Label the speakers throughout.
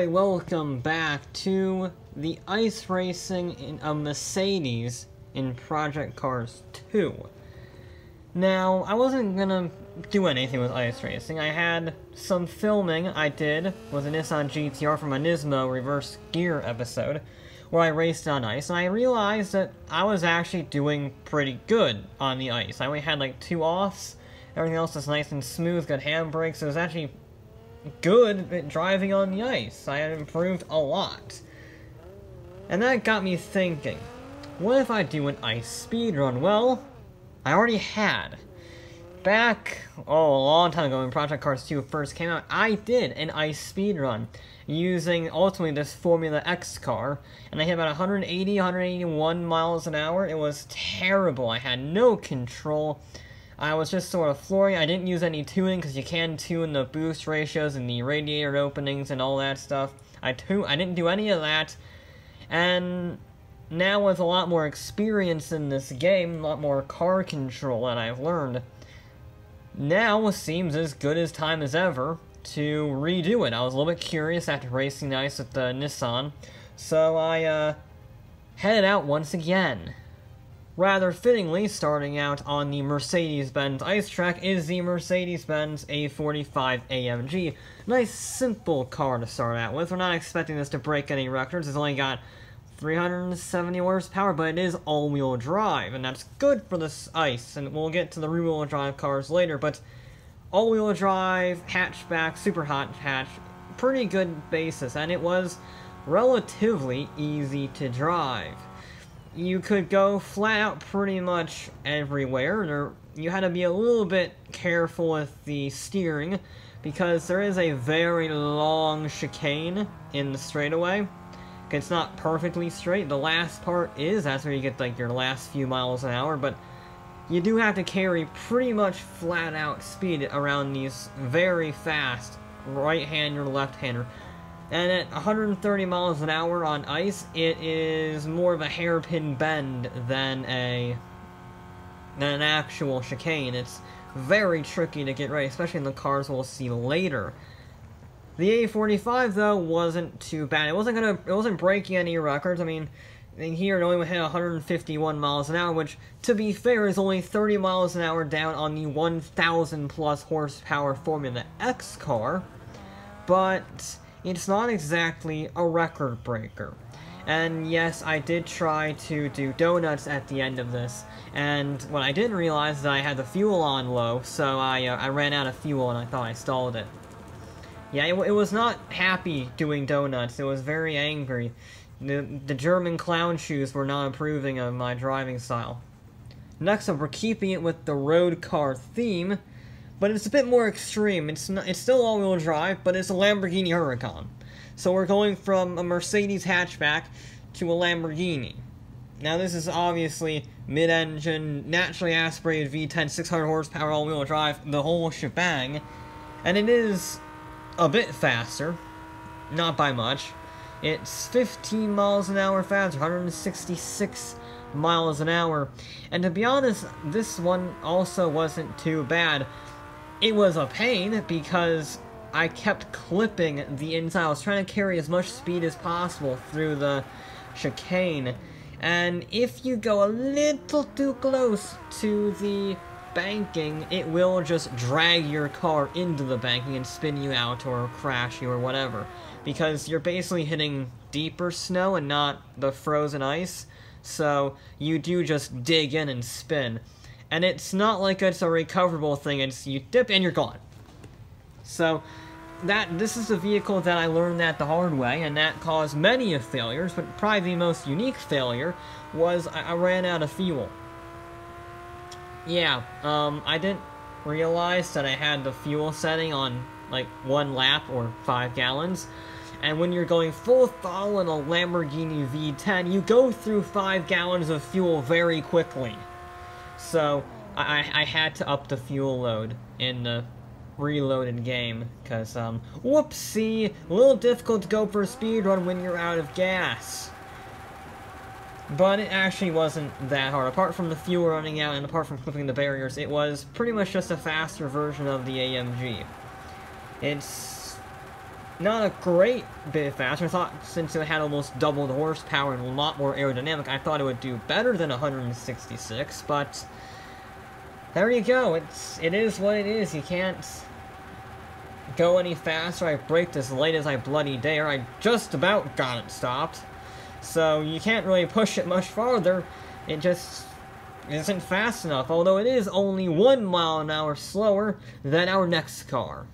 Speaker 1: welcome back to the ice racing in a Mercedes in Project Cars 2. Now, I wasn't gonna do anything with ice racing. I had some filming I did with a Nissan GTR from a Nismo reverse gear episode, where I raced on ice, and I realized that I was actually doing pretty good on the ice. I only had like 2 offs, everything else was nice and smooth, good handbrakes. It was actually good at driving on the ice. I had improved a lot. And that got me thinking, what if I do an ice speedrun? Well, I already had. Back, a long time ago when Project Cars 2 first came out, I did an ice speedrun using, ultimately, this Formula X car, and I hit about 180, 181 miles an hour. It was terrible. I had no control. I was just sort of flooring. I didn't use any tuning, because you can tune the boost ratios and the radiator openings and all that stuff. I didn't do any of that, and now with a lot more experience in this game, a lot more car control that I've learned, now seems as good as time as ever to redo it. I was a little bit curious after racing the ice with the Nissan, so I headed out once again. Rather fittingly, starting out on the Mercedes-Benz ice track is the Mercedes-Benz A45 AMG. Nice, simple car to start out with. We're not expecting this to break any records. It's only got 370 horsepower, but it is all-wheel drive, and that's good for this ice, and we'll get to the rear-wheel drive cars later, but all-wheel drive, hatchback, super hot hatch, pretty good basis, and it was relatively easy to drive. You could go flat out pretty much everywhere. You had to be a little bit careful with the steering, because there is a very long chicane in the straightaway. It's not perfectly straight. The last part is, that's where you get like your last few miles an hour, but you do have to carry pretty much flat out speed around these very fast right-hander, left-hander. And at 130 miles an hour on ice, it is more of a hairpin bend than an actual chicane. It's very tricky to get right, especially in the cars we'll see later. The A45 though wasn't too bad. It wasn't breaking any records. I mean, here it only hit 151 miles an hour, which, to be fair, is only 30 miles an hour down on the 1,000 plus horsepower Formula X car. But it's not exactly a record breaker. And yes, I did try to do donuts at the end of this, and what I didn't realize is that I had the fuel on low, so I ran out of fuel and I thought I stalled it. Yeah, it was not happy doing donuts. It was very angry. The German clown shoes were not approving of my driving style. Next up, we're keeping it with the road car theme, but it's a bit more extreme. It's still all-wheel drive, but it's a Lamborghini Huracan. So we're going from a Mercedes hatchback to a Lamborghini. Now this is obviously mid-engine, naturally aspirated V10, 600 horsepower, all-wheel drive, the whole shebang. And it is a bit faster, not by much. It's 15 miles an hour faster, 166 miles an hour. And to be honest, this one also wasn't too bad. It was a pain because I kept clipping the inside. I was trying to carry as much speed as possible through the chicane. And if you go a little too close to the banking, it will just drag your car into the banking and spin you out or crash you or whatever. Because you're basically hitting deeper snow and not the frozen ice. So you do just dig in and spin. And it's not like it's a recoverable thing, it's you dip and you're gone. So this is the vehicle that I learned that the hard way, and that caused many of failures, but probably the most unique failure was I ran out of fuel. Yeah, I didn't realize that I had the fuel setting on like 1 lap or 5 gallons. And when you're going full throttle in a Lamborghini V10, you go through 5 gallons of fuel very quickly. So I had to up the fuel load in the reloaded game, because, whoopsie, a little difficult to go for a speedrun when you're out of gas. But it actually wasn't that hard. Apart from the fuel running out and apart from clipping the barriers, it was pretty much just a faster version of the AMG. It's not a great bit faster. I thought since it had almost double the horsepower and a lot more aerodynamic, I thought it would do better than 166, but there you go. It is what it is. You can't go any faster. I braked as late as I bloody dare. I just about got it stopped. So you can't really push it much farther. It just isn't fast enough, although it is only 1 mile an hour slower than our next car.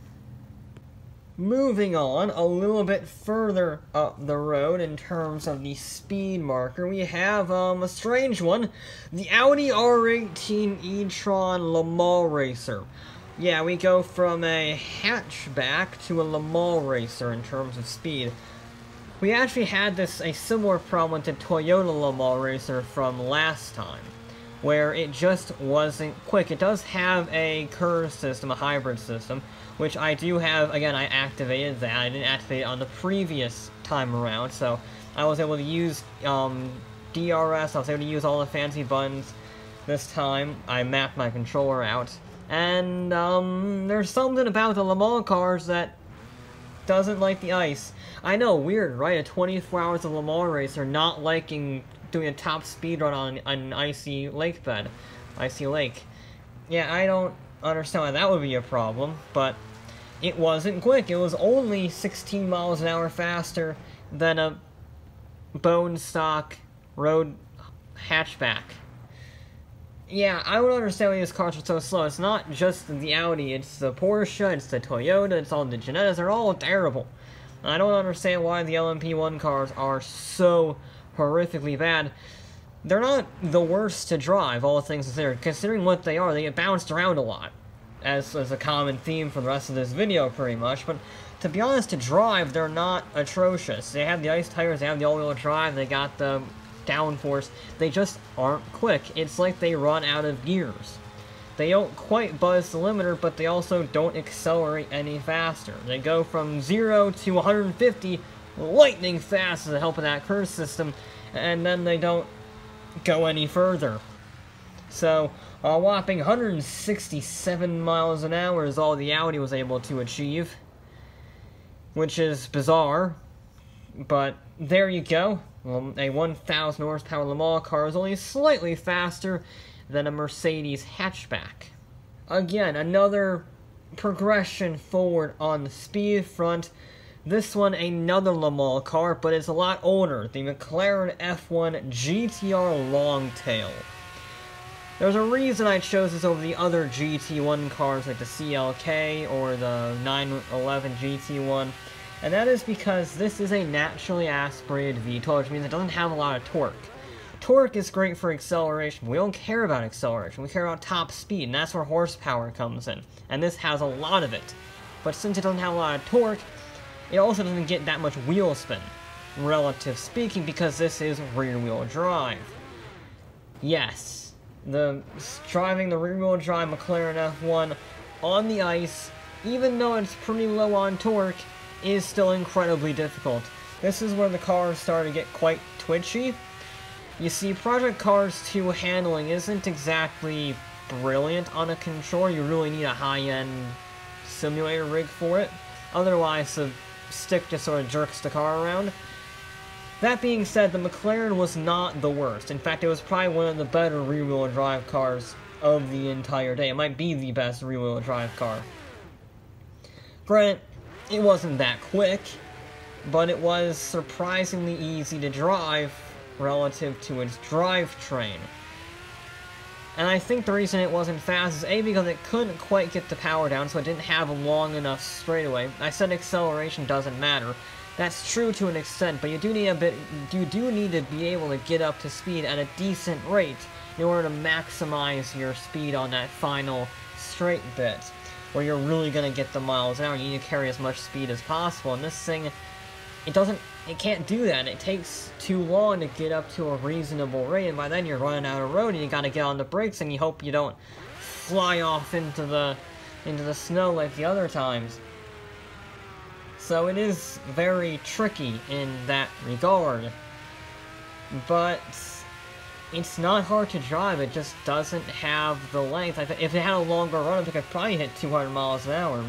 Speaker 1: Moving on a little bit further up the road in terms of the speed marker, we have a strange one, the Audi R18 Etron Le Mans Racer. Yeah, we go from a hatchback to a Le Mans Racer in terms of speed. We actually had a similar problem with the Toyota Le Mans Racer from last time, where it just wasn't quick. It does have a curve system, a hybrid system, which I do have. Again, I activated that. I didn't activate it on the previous time around, so I was able to use DRS, I was able to use all the fancy buttons this time. I mapped my controller out, and there's something about the Le Mans cars that doesn't like the ice. I know, weird, right? A 24 hours of Le Mans racer not liking doing a top speed run on an icy lake bed. Icy lake. Yeah, I don't understand why that would be a problem, but it wasn't quick. It was only 16 miles an hour faster than a bone stock road hatchback. Yeah, I would understand why these cars are so slow. It's not just the Audi, it's the Porsche, it's the Toyota, it's all the Genettas. They're all terrible. I don't understand why the LMP1 cars are so horrifically bad. They're not the worst to drive, all things considered. Considering what they are, they get bounced around a lot, as is a common theme for the rest of this video, pretty much. But to be honest, to drive, they're not atrocious. They have the ice tires, they have the all-wheel drive, they got the downforce. They just aren't quick. It's like they run out of gears. They don't quite buzz the limiter, but they also don't accelerate any faster. They go from 0 to 150 lightning fast with the help of that curve system, and then they don't go any further. So, a whopping 167 miles an hour is all the Audi was able to achieve, which is bizarre, but there you go. Well, a 1,000 horsepower Le Mans car is only slightly faster than a Mercedes hatchback. Again, another progression forward on the speed front. This one, another Le Mans car, but it's a lot older. The McLaren F1 GTR Longtail. There's a reason I chose this over the other GT1 cars like the CLK or the 911 GT1. And that is because this is a naturally aspirated V12, which means it doesn't have a lot of torque. Torque is great for acceleration. We don't care about acceleration. We care about top speed, and that's where horsepower comes in. And this has a lot of it. But since it doesn't have a lot of torque, it also doesn't get that much wheel spin, relative speaking, because this is rear-wheel drive. Yes, driving the rear-wheel drive McLaren F1 on the ice, even though it's pretty low on torque, is still incredibly difficult. This is where the cars start to get quite twitchy. You see, Project Cars 2 handling isn't exactly brilliant on a controller. You really need a high-end simulator rig for it. Otherwise, the stick just sort of jerks the car around. That being said, the McLaren was not the worst. In fact, it was probably one of the better rear-wheel drive cars of the entire day. It might be the best rear-wheel drive car. Granted, it wasn't that quick, but it was surprisingly easy to drive relative to its drivetrain. And I think the reason it wasn't fast is A, because it couldn't quite get the power down, so it didn't have a long enough straightaway. I said acceleration doesn't matter. That's true to an extent, but you do need to be able to get up to speed at a decent rate in order to maximize your speed on that final straight bit, where you're really going to get the miles an hour. You need to carry as much speed as possible, and this thing, it can't do that. It takes too long to get up to a reasonable rate, and by then you're running out of road, and you gotta get on the brakes, and you hope you don't fly off into the snow like the other times. So it is very tricky in that regard. But it's not hard to drive, it just doesn't have the length. If it had a longer run, I think I'd probably hit 200 miles an hour.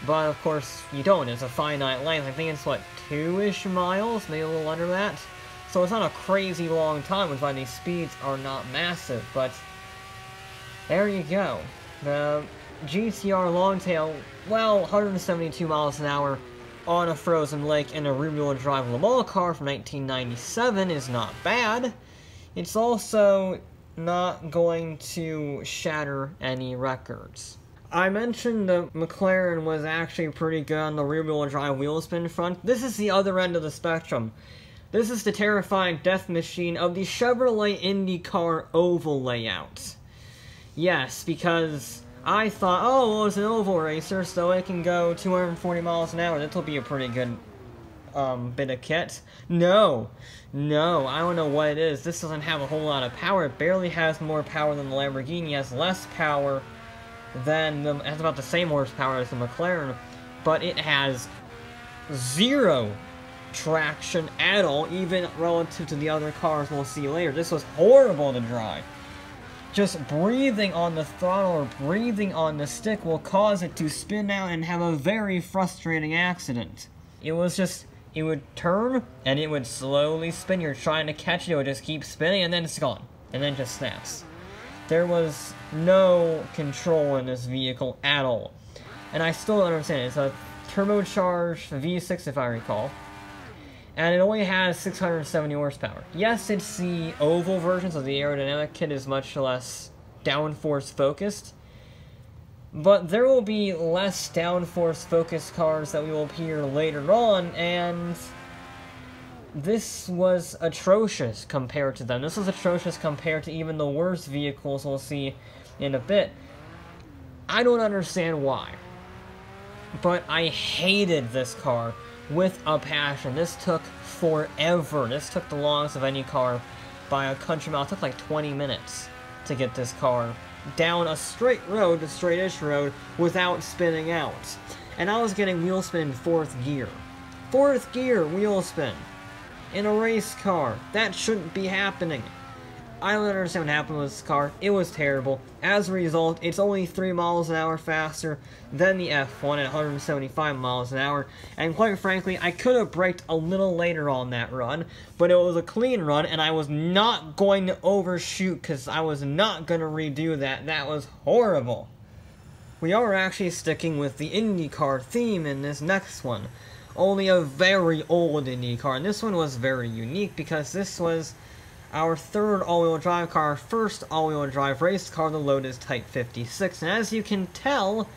Speaker 1: But of course, you don't. It's a finite length. I think it's, what, 2-ish miles? Maybe a little under that? So it's not a crazy long time, which is why these speeds are not massive, but there you go. The GTR Longtail, well, 172 miles an hour on a frozen lake in a rear-wheel drive Le Mans car from 1997 is not bad. It's also not going to shatter any records. I mentioned the McLaren was actually pretty good on the rear-wheel drive wheel spin front. This is the other end of the spectrum. This is the terrifying death machine of the Chevrolet Indy Car oval layout. Yes, because I thought, oh, well, it's an oval racer, so it can go 240 miles an hour. That'll be a pretty good bit of kit. No, I don't know what it is. This doesn't have a whole lot of power. It barely has more power than the Lamborghini. It has less power than it has about the same horsepower as the McLaren, but it has zero traction at all, even relative to the other cars we'll see later. This was horrible to drive. Just breathing on the throttle or breathing on the stick will cause it to spin out and have a very frustrating accident. It was just, it would turn, and it would slowly spin. You're trying to catch it, it would just keep spinning, and then it's gone. And then it just snaps. There was no control in this vehicle at all. And I still don't understand it. It's a turbocharged V6, if I recall. And it only has 670 horsepower. Yes, it's the oval version, so the aerodynamic kit is much less downforce focused. But there will be less downforce focused cars that we will hear later on, and this was atrocious compared to them. This was atrocious compared to even the worst vehicles we'll see in a bit. I don't understand why, but I hated this car with a passion. This took forever. This took the longest of any car by a country mile. It took like 20 minutes to get this car down a straight road, a straight-ish road, without spinning out. And I was getting wheel spin in 4th gear. 4th gear wheel spin in a race car. That shouldn't be happening. I don't understand what happened with this car. It was terrible. As a result, it's only 3 miles an hour faster than the F1 at 175 miles an hour. And quite frankly, I could have braked a little later on that run, but it was a clean run, and I was not going to overshoot because I was not going to redo that. That was horrible. We are actually sticking with the Indy Car theme in this next one. Only a very old Indy Car, and this one was very unique because this was our third all-wheel drive car, our first all-wheel drive race car, the Lotus Type 56. And as you can tell,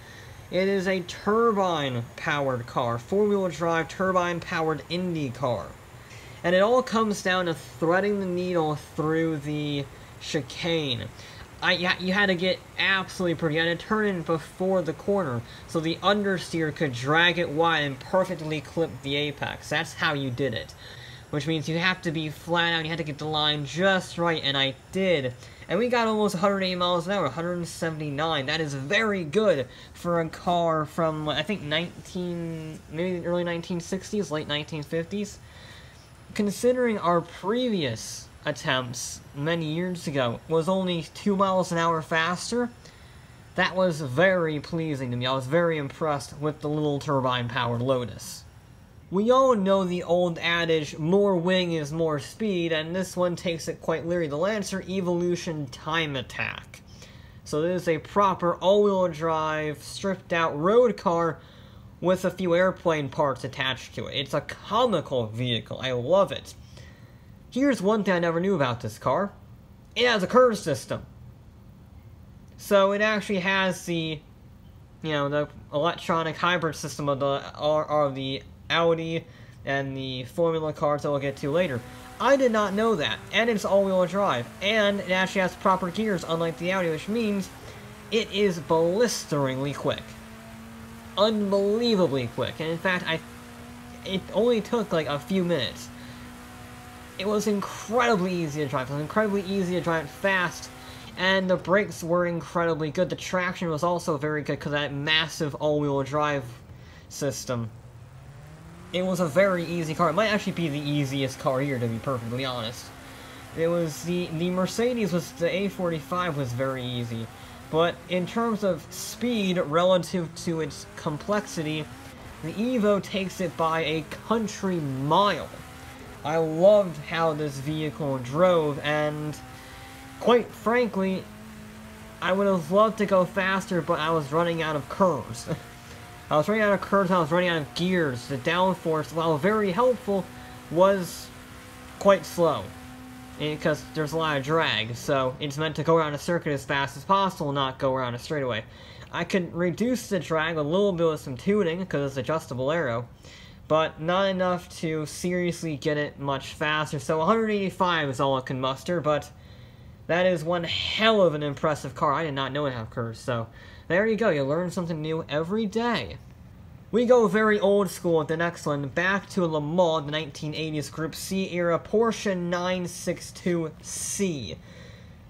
Speaker 1: it is a turbine-powered car, 4-wheel drive, turbine-powered Indy car. And it all comes down to threading the needle through the chicane. You had to get absolutely pretty. You had to turn in before the corner, so the understeer could drag it wide and perfectly clip the apex. That's how you did it. Which means you have to be flat out, you had to get the line just right, and I did. And we got almost 180 miles an hour, 179. That is very good for a car from, I think, maybe early 1960s, late 1950s. Considering our previous attempts many years ago was only 2 miles an hour faster, that was very pleasing to me. I was very impressed with the little turbine-powered Lotus. We all know the old adage, more wing is more speed, and this one takes it quite literally. The Lancer Evolution Time Attack. So this is a proper all-wheel drive, stripped-out road car with a few airplane parts attached to it. It's a comical vehicle. I love it. Here's one thing I never knew about this car. It has a curve system. So it actually has the, the electronic hybrid system of the Audi and the Formula cars that we'll get to later. I did not know that, and it's all-wheel drive, and it actually has proper gears, unlike the Audi, which means it is blisteringly quick. Unbelievably quick, and in fact, it only took like a few minutes. It was incredibly easy to drive. It was incredibly easy to drive fast, and the brakes were incredibly good. The traction was also very good because of that massive all-wheel drive system. It was a very easy car. It might actually be the easiest car here, to be perfectly honest. It was the Mercedes, the A45 was very easy. But in terms of speed relative to its complexity, the Evo takes it by a country mile. I loved how this vehicle drove, and quite frankly, I would have loved to go faster, but I was running out of curves. I was running out of curves, I was running out of gears. The downforce, while very helpful, was quite slow. Because there's a lot of drag, so it's meant to go around a circuit as fast as possible, not go around a straightaway. I could reduce the drag a little bit with some tuning, because it's adjustable aero, but not enough to seriously get it much faster. So 185 is all it can muster, but that is one hell of an impressive car. I did not know it had curves, so there you go. You learn something new every day. We go very old school with the next one, back to Le Mans, the 1980s Group C era Porsche 962C.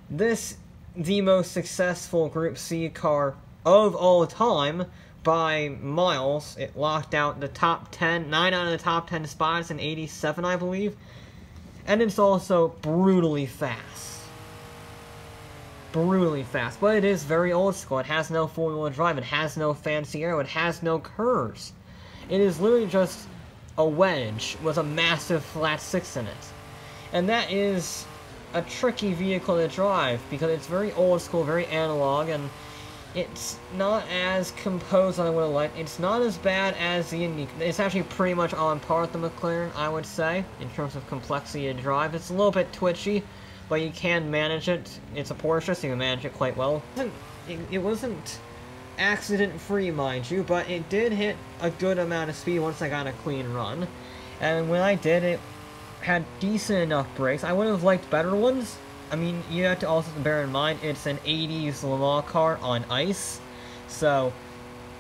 Speaker 1: This, the most successful Group C car of all time by miles. It locked out the top 10, 9 out of the top 10 spots in 87, I believe. And it's also brutally fast. Brutally fast, but it is very old school. It has no four-wheel drive, it has no fancy aero, it has no curves. It is literally just a wedge with a massive flat six in it. And that is a tricky vehicle to drive, because it's very old school, very analog, and it's not as composed as I would have liked. It's not as bad as the Indy. It's actually pretty much on par with the McLaren, I would say, in terms of complexity of drive. It's a little bit twitchy, but you can manage it. It's a Porsche, so you can manage it quite well. It wasn't accident-free, mind you, but it did hit a good amount of speed once I got a clean run. And when I did, it had decent enough brakes. I would have liked better ones. I mean, you have to also bear in mind, it's an 80s Le Mans car on ice, so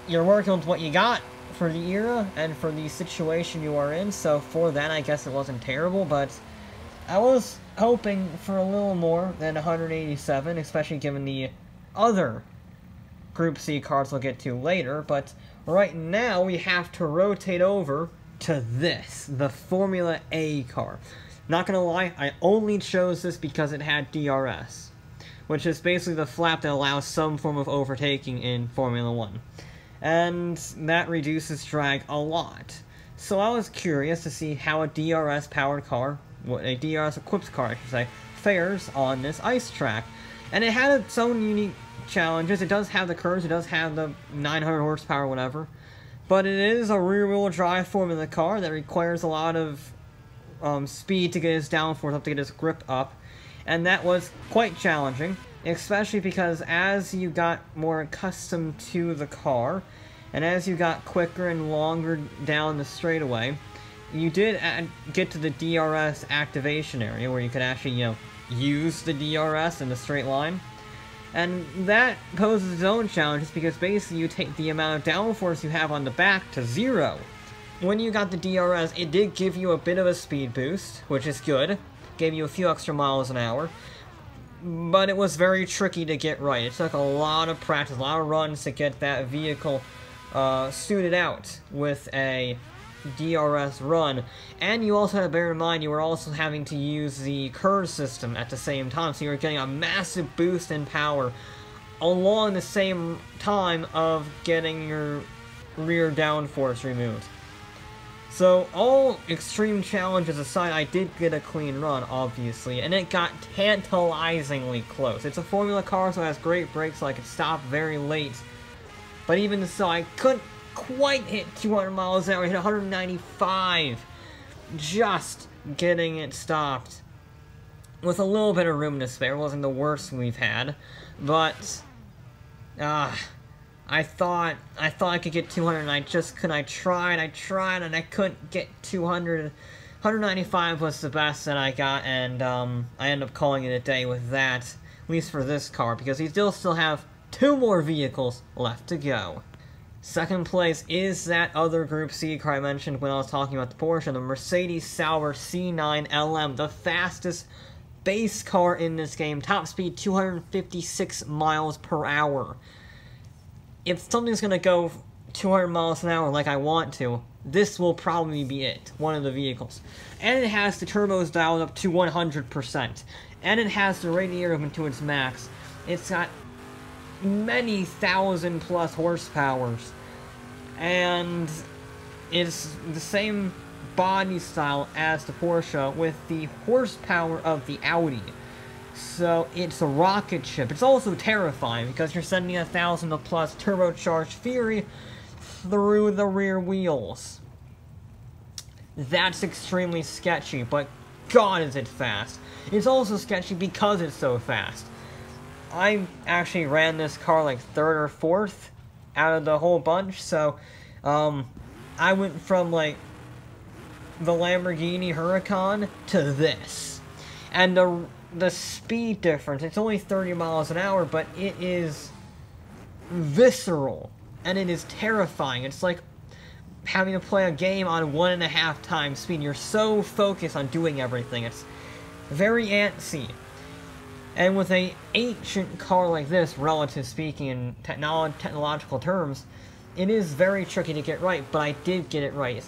Speaker 1: you're working with what you got for the era and for the situation you are in, so for that, I guess it wasn't terrible, but I was hoping for a little more than 187, especially given the other Group C cars we'll get to later, but right now we have to rotate over to this, the Formula A car. Not gonna lie, I only chose this because it had DRS, which is basically the flap that allows some form of overtaking in Formula 1. And that reduces drag a lot. So I was curious to see how a DRS-powered car, a DRS-equipped car, I should say, fares on this ice track. And it had its own unique challenges. It does have the curves, it does have the 900 horsepower, whatever. But it is a rear-wheel drive Formula car that requires a lot of speed to get its downforce up, to get its grip up. And that was quite challenging, especially because as you got more accustomed to the car, and as you got quicker and longer down the straightaway, you did get to the DRS activation area where you could actually, use the DRS in a straight line. And that poses its own challenges because basically you take the amount of downforce you have on the back to 0. When you got the DRS, it did give you a bit of a speed boost, which is good. Gave you a few extra miles an hour. But it was very tricky to get right. It took a lot of practice, a lot of runs to get that vehicle suited out with a DRS run. And you also had to bear in mind you were also having to use the curve system at the same time, so you were getting a massive boost in power along the same time of getting your rear downforce removed. So all extreme challenges aside, I did get a clean run, obviously, and it got tantalizingly close. It's a Formula car, so it has great brakes, so I could stop very late. But even so, I couldn't quite hit 200 miles an hour. I hit 195, just getting it stopped with a little bit of room to spare. It wasn't the worst we've had, but I thought I could get 200, and I just couldn't. I tried, and I couldn't get 200. 195 was the best that I got, and I ended up calling it a day with that, at least for this car, because we still have 2 more vehicles left to go. Second place is that other Group C car I mentioned when I was talking about the Porsche, the Mercedes-Sauber C9 LM, the fastest base car in this game, top speed 256 miles per hour. If something's going to go 200 miles an hour like I want to, this will probably be it, one of the vehicles. And it has the turbos dialed up to 100%. And it has the radiator open to its max. It's got many thousand plus horsepowers. And it's the same body style as the Porsche with the horsepower of the Audi. So it's a rocket ship. It's also terrifying because you're sending 1,000 plus turbocharged Fury through the rear wheels. That's extremely sketchy, but God is it fast. It's also sketchy because it's so fast. I actually ran this car like 3rd or 4th out of the whole bunch, so I went from like the Lamborghini Huracan to this. And the speed difference, it's only 30 miles an hour, but it is visceral. And it is terrifying. It's like having to play a game on 1.5 times speed. You're so focused on doing everything. It's very antsy. And with an ancient car like this, relative speaking in technological terms, it is very tricky to get right, but I did get it right.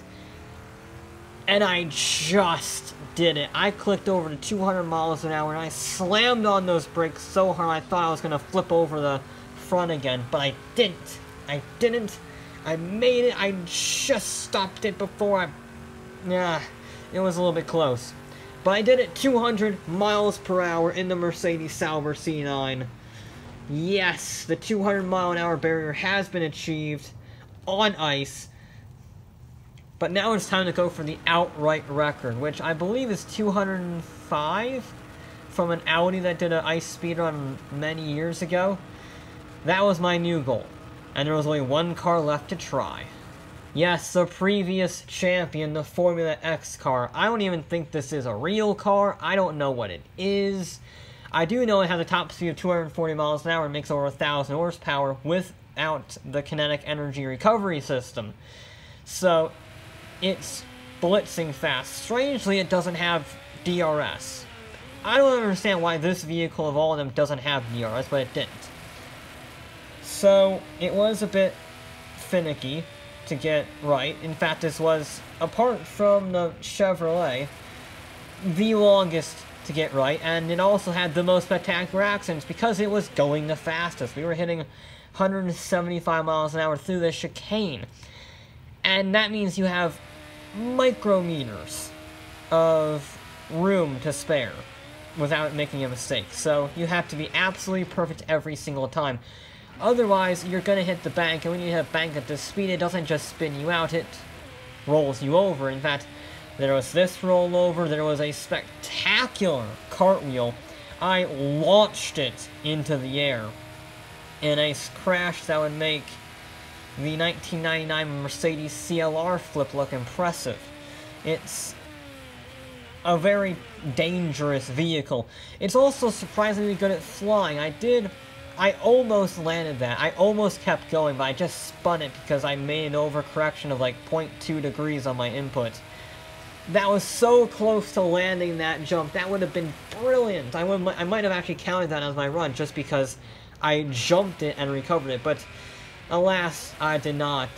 Speaker 1: And I just did it. I clicked over to 200 miles an hour and I slammed on those brakes so hard I thought I was going to flip over the front again, but I didn't. I didn't. I made it. I just stopped it before it was a little bit close. But I did it 200 miles per hour in the Mercedes-Sauber C9. Yes, the 200 mile an hour barrier has been achieved on ice. But now it's time to go for the outright record, which I believe is 205 from an Audi that did an ice speedrun many years ago. That was my new goal. And there was only one car left to try. Yes, the previous champion, the Formula X car. I don't even think this is a real car. I don't know what it is. I do know it has a top speed of 240 miles an hour and makes over 1,000 horsepower without the kinetic energy recovery system. So, it's blitzing fast. Strangely, it doesn't have DRS. I don't understand why this vehicle of all of them doesn't have DRS, but it didn't. So, it was a bit finicky to get right. In fact, this was, apart from the Chevrolet, the longest to get right, and it also had the most spectacular accidents because it was going the fastest. We were hitting 175 miles an hour through the chicane. And that means you have micrometers of room to spare without making a mistake. So you have to be absolutely perfect every single time. Otherwise, you're going to hit the bank, and when you hit a bank at this speed, it doesn't just spin you out, it rolls you over. In fact, there was this rollover, there was a spectacular cartwheel. I launched it into the air in a crash that would make the 1999 Mercedes CLR flip look impressive. It's a very dangerous vehicle. It's also surprisingly good at flying. I almost landed that. I almost kept going, but I just spun it because I made an overcorrection of like 0.2 degrees on my input. That was so close to landing that jump. That would have been brilliant. I might have actually counted that as my run just because I jumped it and recovered it, but alas, I did not.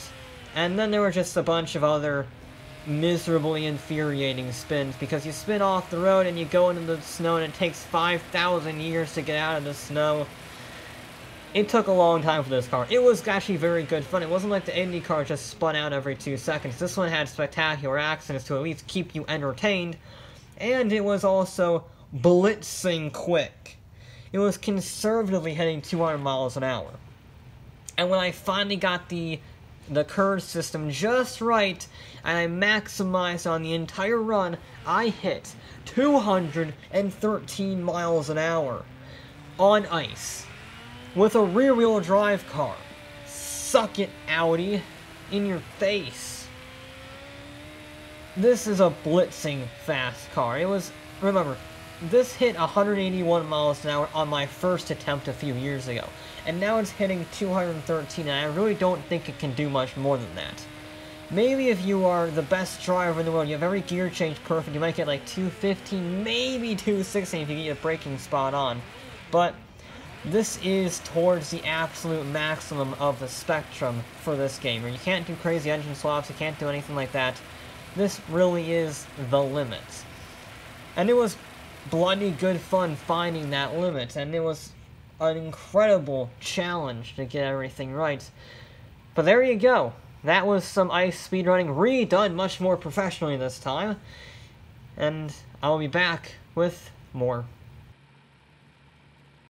Speaker 1: And then there were just a bunch of other miserably infuriating spins because you spin off the road and you go into the snow and it takes 5,000 years to get out of the snow. It took a long time for this car. It was actually very good fun. It wasn't like the Indy Car just spun out every 2 seconds. This one had spectacular accidents to at least keep you entertained. And it was also blitzing quick. It was conservatively hitting 200 miles an hour. And when I finally got the curve system just right, and I maximized on the entire run, I hit 213 miles an hour on ice. With a rear-wheel drive car. Suck it, Audi. In your face. This is a blitzing fast car. It was, remember, this hit 181 miles an hour on my first attempt a few years ago. And now it's hitting 213, and I really don't think it can do much more than that. Maybe if you are the best driver in the world, you have every gear change perfect, you might get like 215, maybe 216 if you get your braking spot on. But this is towards the absolute maximum of the spectrum for this game. You can't do crazy engine swaps, you can't do anything like that. This really is the limit. And it was bloody good fun finding that limit, and it was an incredible challenge to get everything right. But there you go. That was some ice speedrunning redone much more professionally this time. And I'll be back with more.